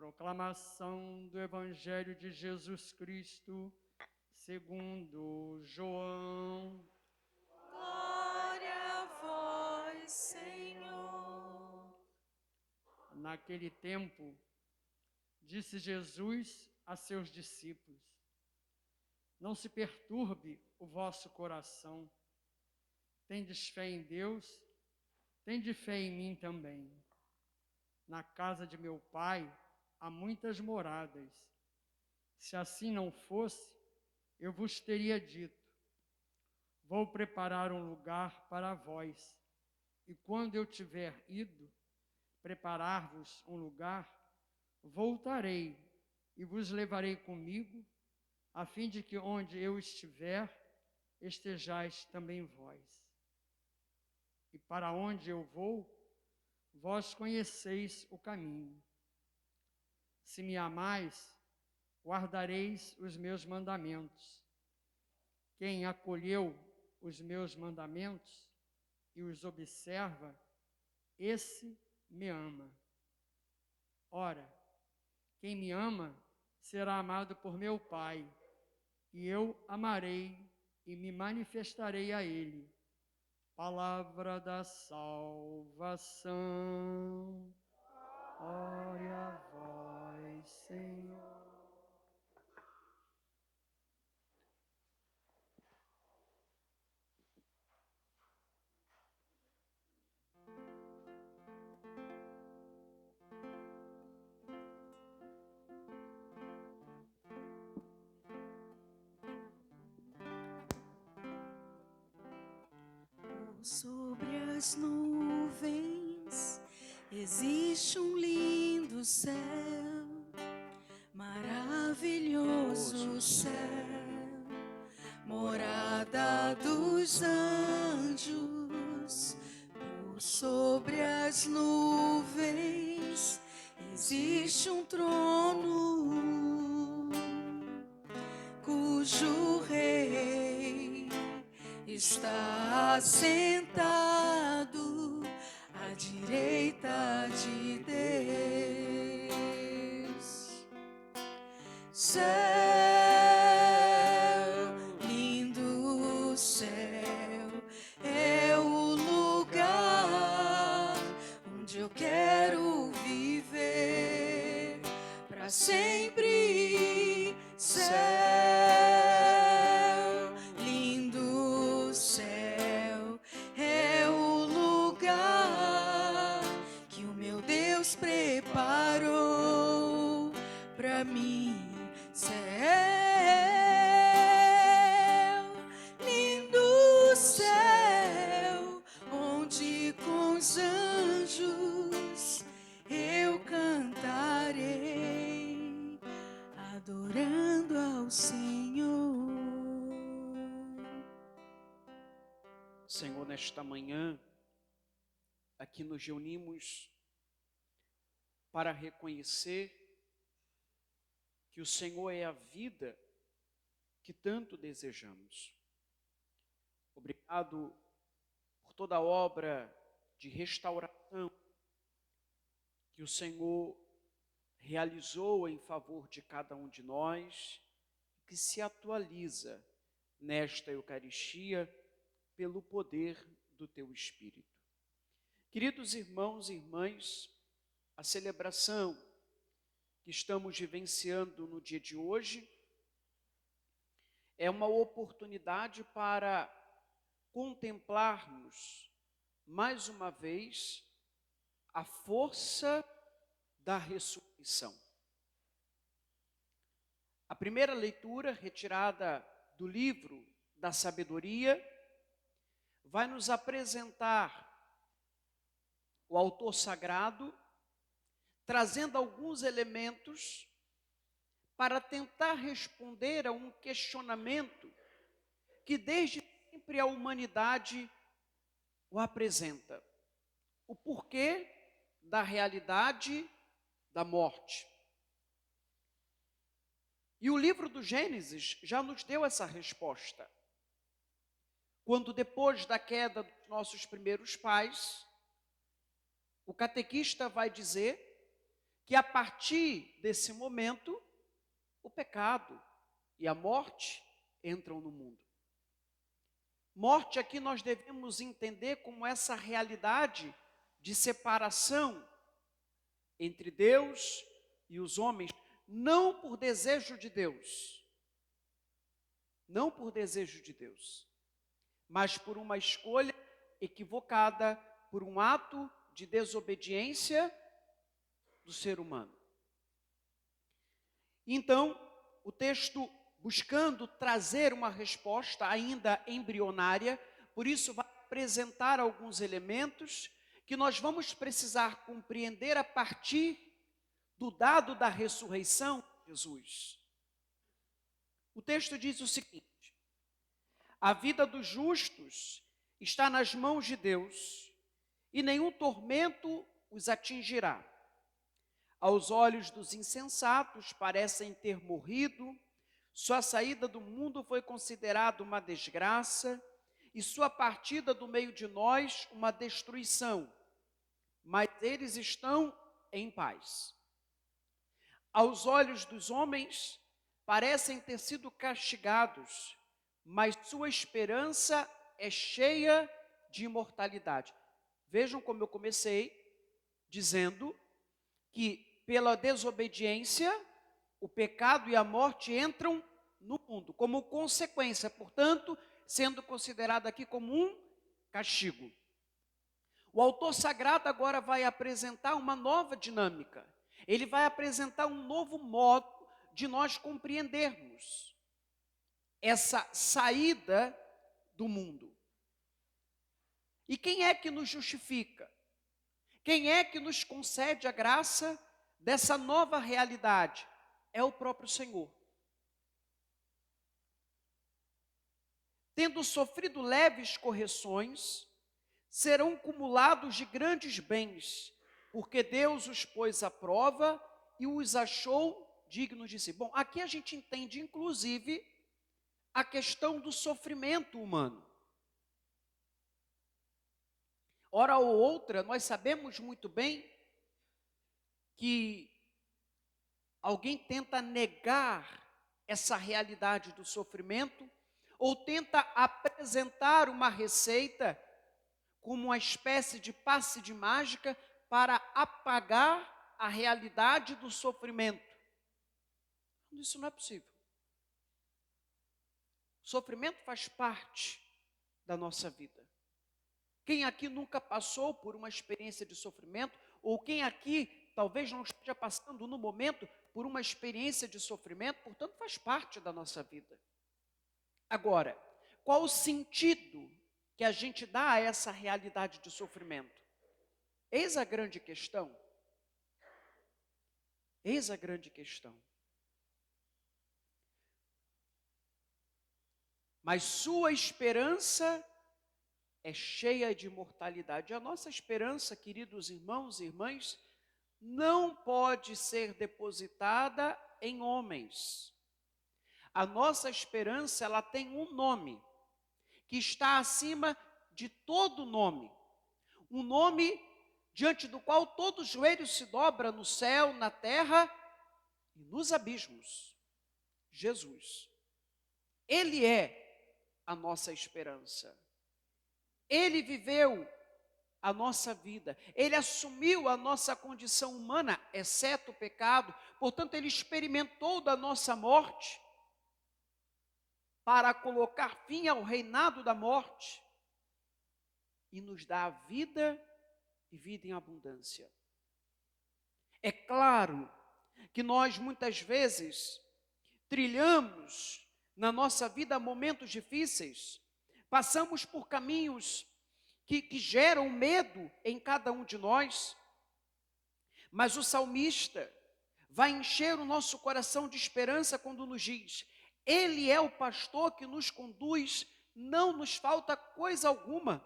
Proclamação do Evangelho de Jesus Cristo, segundo João. Glória a vós, Senhor. Naquele tempo, disse Jesus a seus discípulos: Não se perturbe o vosso coração. Tendes fé em Deus, tende fé em mim também. Na casa de meu Pai há muitas moradas. Se assim não fosse, eu vos teria dito: vou preparar um lugar para vós. E quando eu tiver ido preparar-vos um lugar, voltarei e vos levarei comigo, a fim de que onde eu estiver, estejais também vós. E para onde eu vou, vós conheceis o caminho. Se me amais, guardareis os meus mandamentos. Quem acolheu os meus mandamentos e os observa, esse me ama. Ora, quem me ama será amado por meu Pai, e eu amarei e me manifestarei a ele. Palavra da salvação. Glória a vós, Senhor. Sobre as nuvens existe um lindo céu, maravilhoso céu, morada dos anjos. Por sobre as nuvens existe um trono, cujo rei está sentado à direita de Deus. Céu, lindo céu, é o lugar onde eu quero viver para sempre. Céu, lindo céu, é o lugar que o meu Deus preparou para mim. Céu, lindo céu, onde com os anjos eu cantarei, adorando ao Senhor. Senhor, nesta manhã, aqui nos reunimos para reconhecer que o Senhor é a vida que tanto desejamos. Obrigado por toda a obra de restauração que o Senhor realizou em favor de cada um de nós, que se atualiza nesta Eucaristia pelo poder do Teu Espírito. Queridos irmãos e irmãs, a celebração que estamos vivenciando no dia de hoje é uma oportunidade para contemplarmos mais uma vez a força da ressurreição. A primeira leitura, retirada do livro da sabedoria, vai nos apresentar o autor sagrado trazendo alguns elementos para tentar responder a um questionamento que desde sempre a humanidade o apresenta: o porquê da realidade da morte. E o livro do Gênesis já nos deu essa resposta. Quando depois da queda dos nossos primeiros pais, o catequista vai dizer que a partir desse momento, o pecado e a morte entram no mundo. Morte aqui nós devemos entender como essa realidade de separação entre Deus e os homens, não por desejo de Deus, não por desejo de Deus, mas por uma escolha equivocada, por um ato de desobediência do ser humano. Então, o texto, buscando trazer uma resposta ainda embrionária, por isso vai apresentar alguns elementos que nós vamos precisar compreender a partir do dado da ressurreição de Jesus. O texto diz o seguinte: a vida dos justos está nas mãos de Deus, e nenhum tormento os atingirá. Aos olhos dos insensatos parecem ter morrido, sua saída do mundo foi considerada uma desgraça, e sua partida do meio de nós uma destruição, mas eles estão em paz. Aos olhos dos homens parecem ter sido castigados, mas sua esperança é cheia de imortalidade. Vejam como eu comecei dizendo que pela desobediência, o pecado e a morte entram no mundo, como consequência, portanto, sendo considerado aqui como um castigo. O autor sagrado agora vai apresentar uma nova dinâmica. Ele vai apresentar um novo modo de nós compreendermos essa saída do mundo. E quem é que nos justifica? Quem é que nos concede a graça dessa nova realidade? É o próprio Senhor. Tendo sofrido leves correções, serão cumulados de grandes bens, porque Deus os pôs à prova e os achou dignos de si. Bom, aqui a gente entende, inclusive, a questão do sofrimento humano. Hora ou outra, nós sabemos muito bem que alguém tenta negar essa realidade do sofrimento, ou tenta apresentar uma receita como uma espécie de passe de mágica para apagar a realidade do sofrimento. Isso não é possível. O sofrimento faz parte da nossa vida. Quem aqui nunca passou por uma experiência de sofrimento, ou quem aqui talvez não esteja passando no momento por uma experiência de sofrimento, portanto faz parte da nossa vida. Agora, qual o sentido que a gente dá a essa realidade de sofrimento? Eis a grande questão. Eis a grande questão. Mas sua esperança é cheia de imortalidade. A nossa esperança, queridos irmãos e irmãs, não pode ser depositada em homens. A nossa esperança, ela tem um nome, que está acima de todo nome. Um nome diante do qual todo joelho se dobra no céu, na terra e nos abismos. Jesus. Ele é a nossa esperança. Ele viveu a nossa vida, ele assumiu a nossa condição humana, exceto o pecado, portanto ele experimentou da nossa morte, para colocar fim ao reinado da morte, e nos dá a vida e vida em abundância. É claro que nós muitas vezes trilhamos na nossa vida momentos difíceis, passamos por caminhos que geram medo em cada um de nós, mas o salmista vai encher o nosso coração de esperança quando nos diz: Ele é o pastor que nos conduz, não nos falta coisa alguma,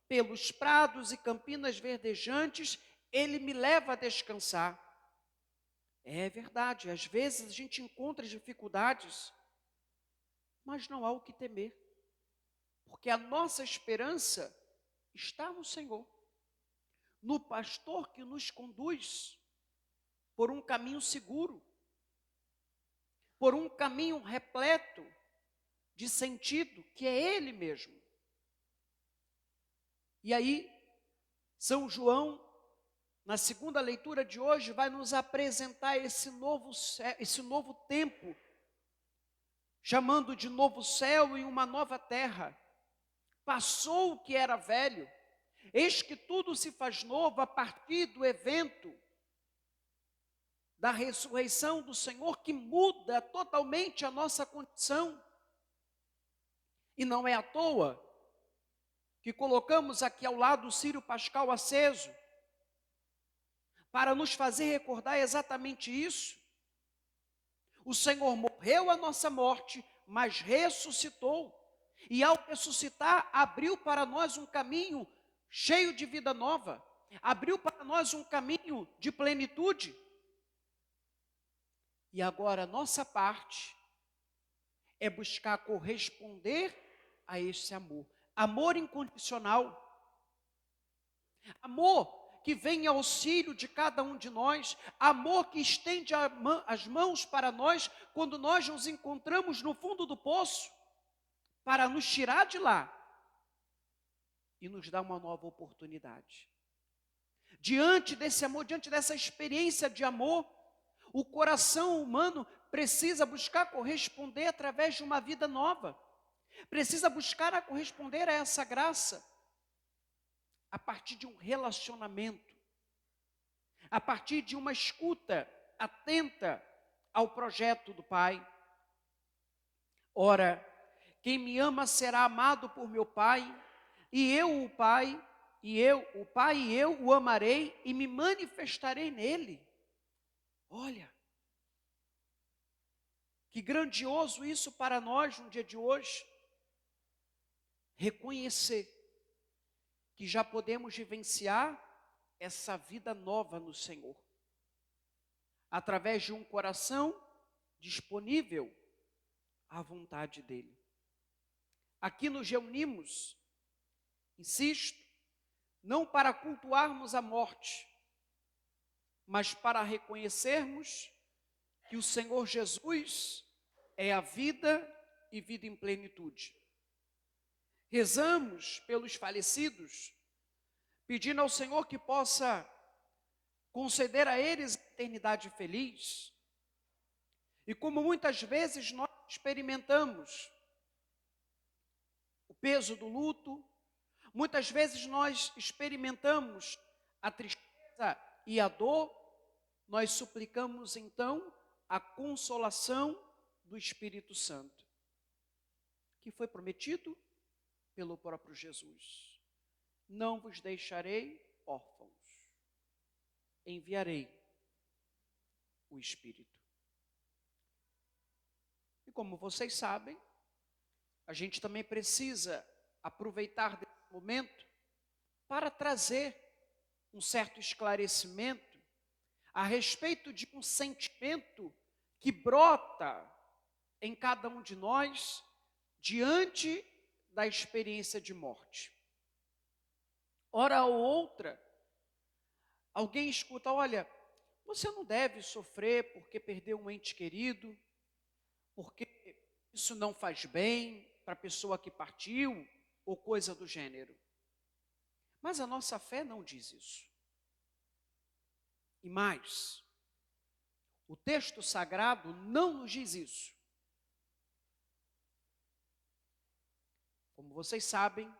pelos prados e campinas verdejantes, Ele me leva a descansar. É verdade, às vezes a gente encontra dificuldades, mas não há o que temer, porque a nossa esperança está no Senhor, no pastor que nos conduz. por um caminho seguro, por um caminho repleto de sentido, que é Ele mesmo. E aí, São João, na segunda leitura de hoje, vai nos apresentar esse novo tempo, chamando de novo céu e uma nova terra. Passou o que era velho, eis que tudo se faz novo a partir do evento da ressurreição do Senhor, que muda totalmente a nossa condição. E não é à toa que colocamos aqui ao lado o círio pascal aceso, para nos fazer recordar exatamente isso. O Senhor morreu a nossa morte, mas ressuscitou. E ao ressuscitar, abriu para nós um caminho cheio de vida nova. Abriu para nós um caminho de plenitude. E agora a nossa parte é buscar corresponder a esse amor. Amor incondicional. Amor que vem em auxílio de cada um de nós. Amor que estende as mãos para nós quando nós nos encontramos no fundo do poço, para nos tirar de lá e nos dar uma nova oportunidade. Diante desse amor, diante dessa experiência de amor, o coração humano precisa buscar corresponder através de uma vida nova. Precisa buscar a corresponder a essa graça a partir de um relacionamento, a partir de uma escuta atenta ao projeto do Pai. Ora, quem me ama será amado por meu Pai, e eu, o Pai e eu o amarei e me manifestarei nele. Olha, que grandioso isso para nós no dia de hoje. Reconhecer que já podemos vivenciar essa vida nova no Senhor, através de um coração disponível à vontade dEle. Aqui nos reunimos, insisto, não para cultuarmos a morte, mas para reconhecermos que o Senhor Jesus é a vida e vida em plenitude. Rezamos pelos falecidos, pedindo ao Senhor que possa conceder a eles a eternidade feliz. E como muitas vezes nós experimentamos o peso do luto, muitas vezes nós experimentamos a tristeza e a dor, nós suplicamos então a consolação do Espírito Santo, que foi prometido pelo próprio Jesus. Não vos deixarei órfãos, enviarei o Espírito. E como vocês sabem, a gente também precisa aproveitar desse momento para trazer um certo esclarecimento a respeito de um sentimento que brota em cada um de nós diante da experiência de morte. Ora ou outra, alguém escuta: olha, você não deve sofrer porque perdeu um ente querido, porque isso não faz bem para a pessoa que partiu, ou coisa do gênero. Mas a nossa fé não diz isso. E mais, o texto sagrado não nos diz isso. Como vocês sabem,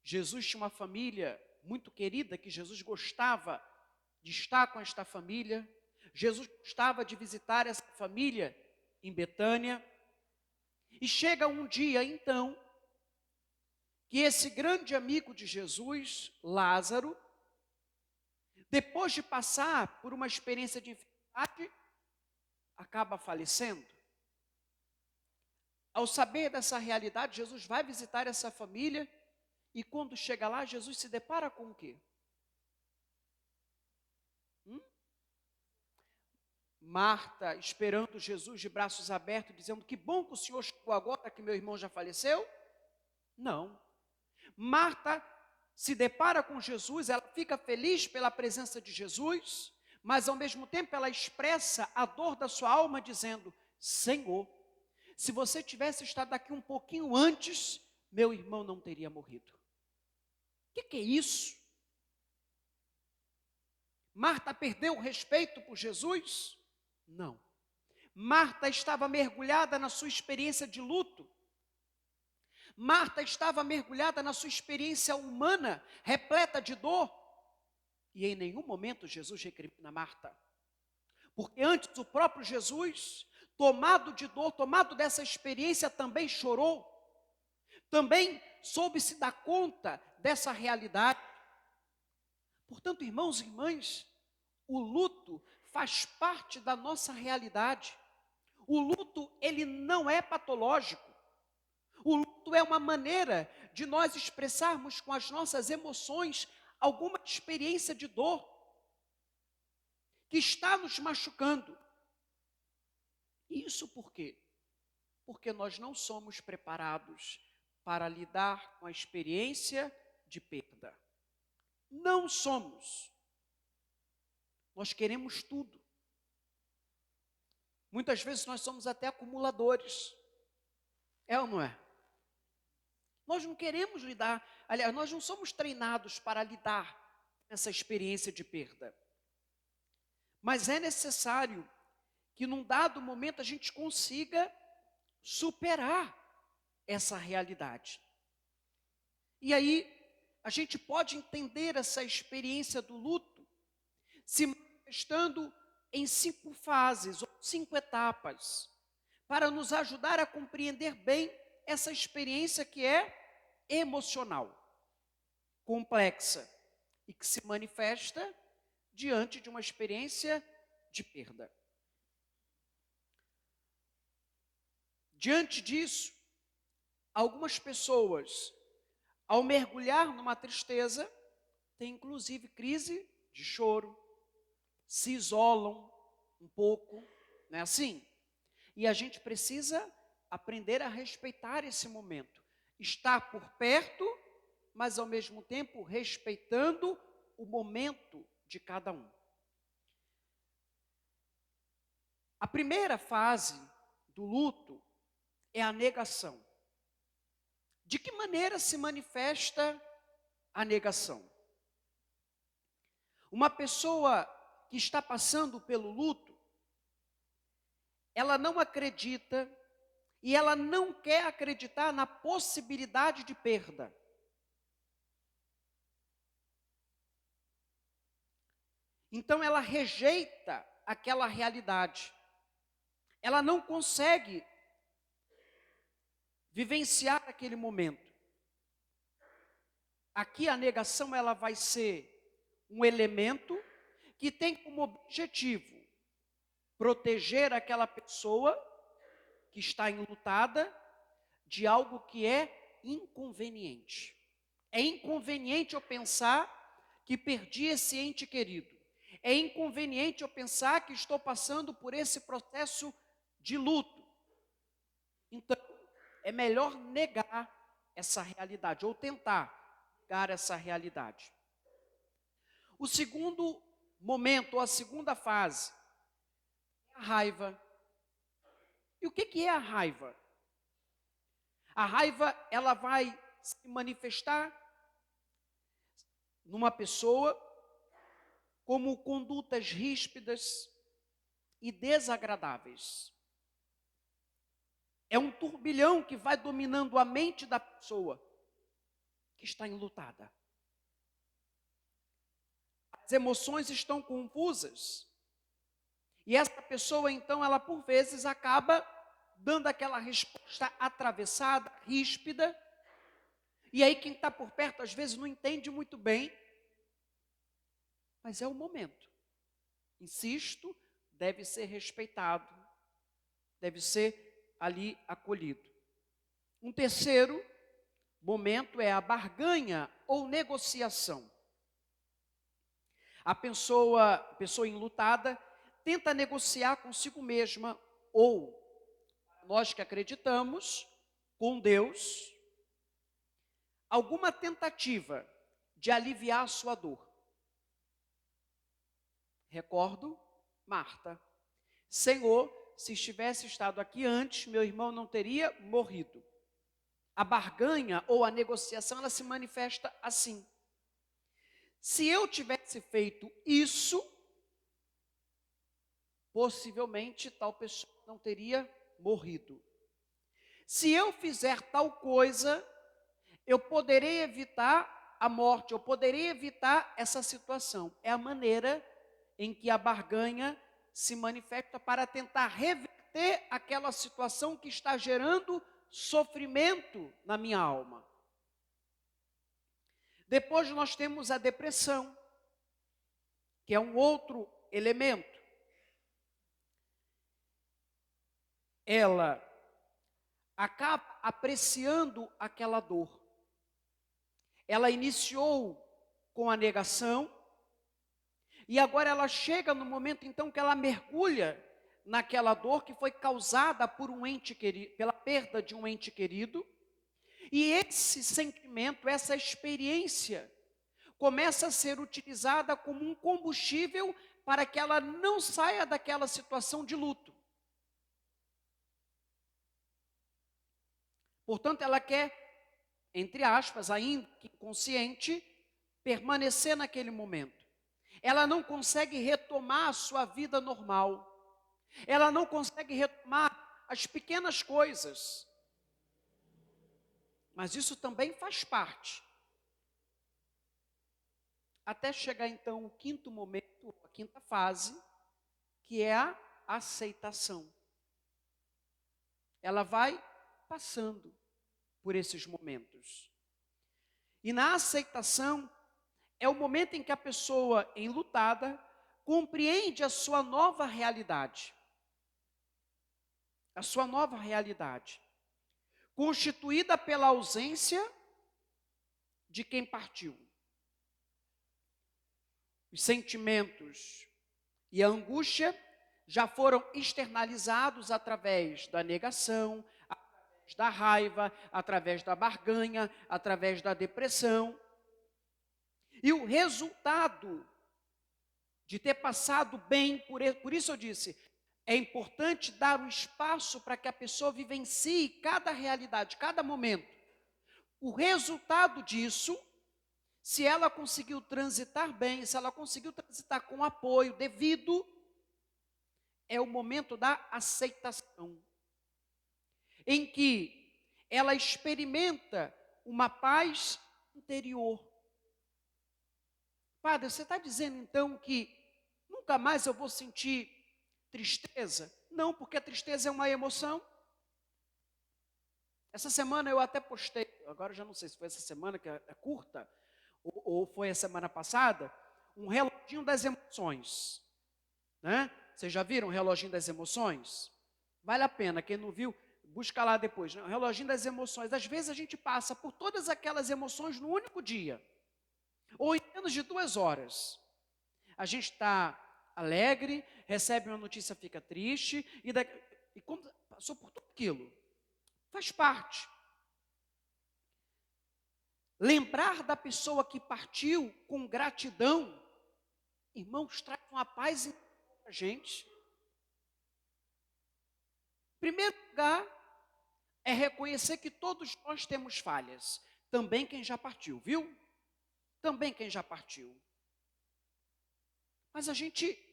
Jesus tinha uma família muito querida, que Jesus gostava de estar com esta família. Jesus gostava de visitar essa família em Betânia. E chega um dia, então, que esse grande amigo de Jesus, Lázaro, depois de passar por uma experiência de enfermidade, acaba falecendo. Ao saber dessa realidade, Jesus vai visitar essa família, e quando chega lá, Jesus se depara com o quê? Marta esperando Jesus de braços abertos, dizendo: que bom que o Senhor chegou agora, que meu irmão já faleceu. Não. Marta se depara com Jesus, ela fica feliz pela presença de Jesus, mas ao mesmo tempo ela expressa a dor da sua alma dizendo: Senhor, se você tivesse estado aqui um pouquinho antes, meu irmão não teria morrido. O que é isso? Marta perdeu o respeito por Jesus? Não. Marta estava mergulhada na sua experiência de luto. Marta estava mergulhada na sua experiência humana, repleta de dor. E em nenhum momento Jesus recrimina Marta. Porque antes o próprio Jesus, tomado de dor, tomado dessa experiência, também chorou. Também soube se dar conta dessa realidade. Portanto, irmãos e irmãs, o luto faz parte da nossa realidade. O luto, ele não é patológico. O luto é uma maneira de nós expressarmos com as nossas emoções alguma experiência de dor que está nos machucando. Isso por quê? Porque nós não somos preparados para lidar com a experiência de perda. Não somos. Nós queremos tudo. Muitas vezes nós somos até acumuladores. É ou não é? Nós não queremos lidar, aliás, nós não somos treinados para lidar com essa experiência de perda. Mas é necessário que num dado momento a gente consiga superar essa realidade. E aí a gente pode entender essa experiência do luto se manifestando em 5 fases ou 5 etapas, para nos ajudar a compreender bem essa experiência que é emocional, complexa e que se manifesta diante de uma experiência de perda. Diante disso, algumas pessoas, ao mergulhar numa tristeza, têm inclusive crise de choro, se isolam um pouco, não é assim? E a gente precisa aprender a respeitar esse momento. Estar por perto, mas ao mesmo tempo respeitando o momento de cada um. A primeira fase do luto é a negação. De que maneira se manifesta a negação? Uma pessoa que está passando pelo luto, ela não acredita e ela não quer acreditar na possibilidade de perda. Então ela rejeita aquela realidade. Ela não consegue vivenciar aquele momento. Aqui a negação ela vai ser um elemento que tem como objetivo proteger aquela pessoa que está enlutada de algo que é inconveniente. É inconveniente eu pensar que perdi esse ente querido. É inconveniente eu pensar que estou passando por esse processo de luto. Então, é melhor negar essa realidade, ou tentar negar essa realidade. O segundo momento, ou a segunda fase, é a raiva. E o que é a raiva? A raiva, ela vai se manifestar numa pessoa como condutas ríspidas e desagradáveis. É um turbilhão que vai dominando a mente da pessoa que está enlutada. As emoções estão confusas. E essa pessoa, então, ela por vezes acaba dando aquela resposta atravessada, ríspida. E aí quem está por perto, às vezes, não entende muito bem. Mas é o momento. Insisto, deve ser respeitado. Deve ser ali acolhido. Um terceiro momento é a barganha ou negociação. A pessoa enlutada tenta negociar consigo mesma ou, nós que acreditamos, com Deus, alguma tentativa de aliviar a sua dor. Recordo Marta. Senhor, se estivesse estado aqui antes, meu irmão não teria morrido. A barganha ou a negociação, ela se manifesta assim. Se eu tivesse feito isso, possivelmente tal pessoa não teria morrido. Se eu fizer tal coisa, eu poderei evitar a morte, eu poderei evitar essa situação. É a maneira em que a barganha se manifesta para tentar reverter aquela situação que está gerando sofrimento na minha alma. Depois nós temos a depressão, que é um outro elemento. Ela acaba apreciando aquela dor. Ela iniciou com a negação, e agora ela chega no momento então que ela mergulha naquela dor que foi causada por um ente querido, pela perda de um ente querido, e esse sentimento, essa experiência, começa a ser utilizada como um combustível para que ela não saia daquela situação de luto. Portanto, ela quer, entre aspas, ainda que inconsciente, permanecer naquele momento. Ela não consegue retomar a sua vida normal. Ela não consegue retomar as pequenas coisas. Mas isso também faz parte. Até chegar então o quinto momento, a quinta fase, que é a aceitação. Ela vai passando por esses momentos. E na aceitação, é o momento em que a pessoa enlutada compreende a sua nova realidade. A sua nova realidade, constituída pela ausência de quem partiu. Os sentimentos e a angústia já foram externalizados através da negação, através da raiva, através da barganha, através da depressão. E o resultado de ter passado bem, por isso eu disse, é importante dar um espaço para que a pessoa vivencie cada realidade, cada momento. O resultado disso, se ela conseguiu transitar bem, se ela conseguiu transitar com apoio devido, é o momento da aceitação, em que ela experimenta uma paz interior. Padre, você está dizendo então que nunca mais eu vou sentir tristeza? Não, porque a tristeza é uma emoção. Essa semana eu até postei, agora eu já não sei se foi essa semana, que é curta, ou foi a semana passada, um reloginho das emoções. Né? Vocês já viram o reloginho das emoções? Vale a pena, quem não viu, busca lá depois. Né? O reloginho das emoções. Às vezes a gente passa por todas aquelas emoções no único dia, ou em menos de 2 horas. A gente está alegre, recebe uma notícia, fica triste, e como passou por tudo aquilo, faz parte. Lembrar da pessoa que partiu com gratidão, irmãos, traz uma paz para a gente. Em primeiro lugar, é reconhecer que todos nós temos falhas. Também quem já partiu, viu? Também quem já partiu. Mas a gente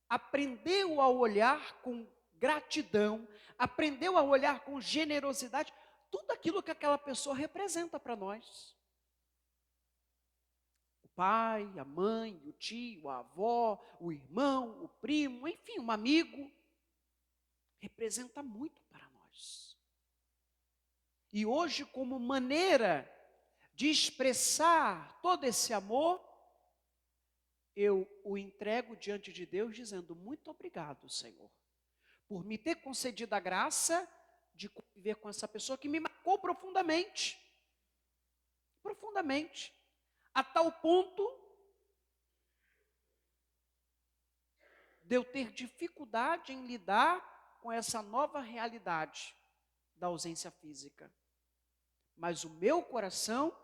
aprendeu a olhar com gratidão, aprendeu a olhar com generosidade, tudo aquilo que aquela pessoa representa para nós. O pai, a mãe, o tio, a avó, o irmão, o primo, enfim, um amigo, representa muito para nós. E hoje, como maneira de expressar todo esse amor, eu o entrego diante de Deus dizendo: muito obrigado, Senhor, por me ter concedido a graça de conviver com essa pessoa que me marcou profundamente. Profundamente. A tal ponto de eu ter dificuldade em lidar com essa nova realidade da ausência física. Mas o meu coração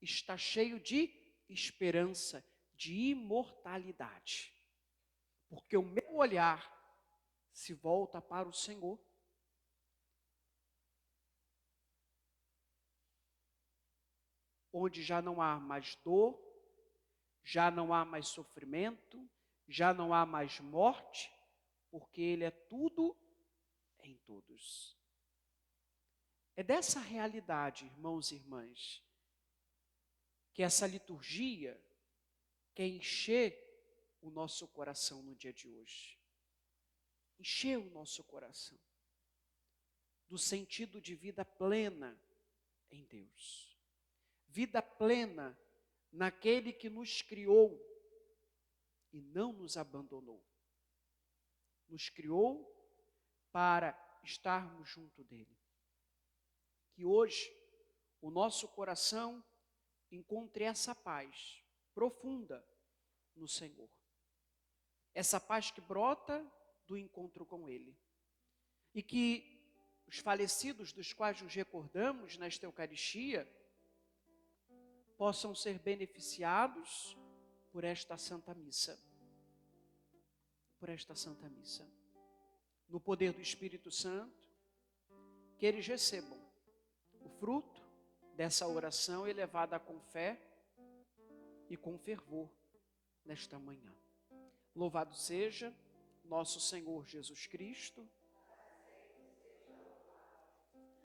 está cheio de esperança, de imortalidade. Porque o meu olhar se volta para o Senhor. Onde já não há mais dor, já não há mais sofrimento, já não há mais morte, porque Ele é tudo em todos. É dessa realidade, irmãos e irmãs, que essa liturgia quer encher o nosso coração no dia de hoje. Encher o nosso coração do sentido de vida plena em Deus. Vida plena naquele que nos criou e não nos abandonou. Nos criou para estarmos junto dele. Que hoje o nosso coração encontre essa paz profunda no Senhor. Essa paz que brota do encontro com ele. E que os falecidos dos quais nos recordamos nesta Eucaristia possam ser beneficiados por esta Santa Missa. Por esta Santa Missa. No poder do Espírito Santo, que eles recebam o fruto dessa oração elevada com fé e com fervor nesta manhã. Louvado seja nosso Senhor Jesus Cristo,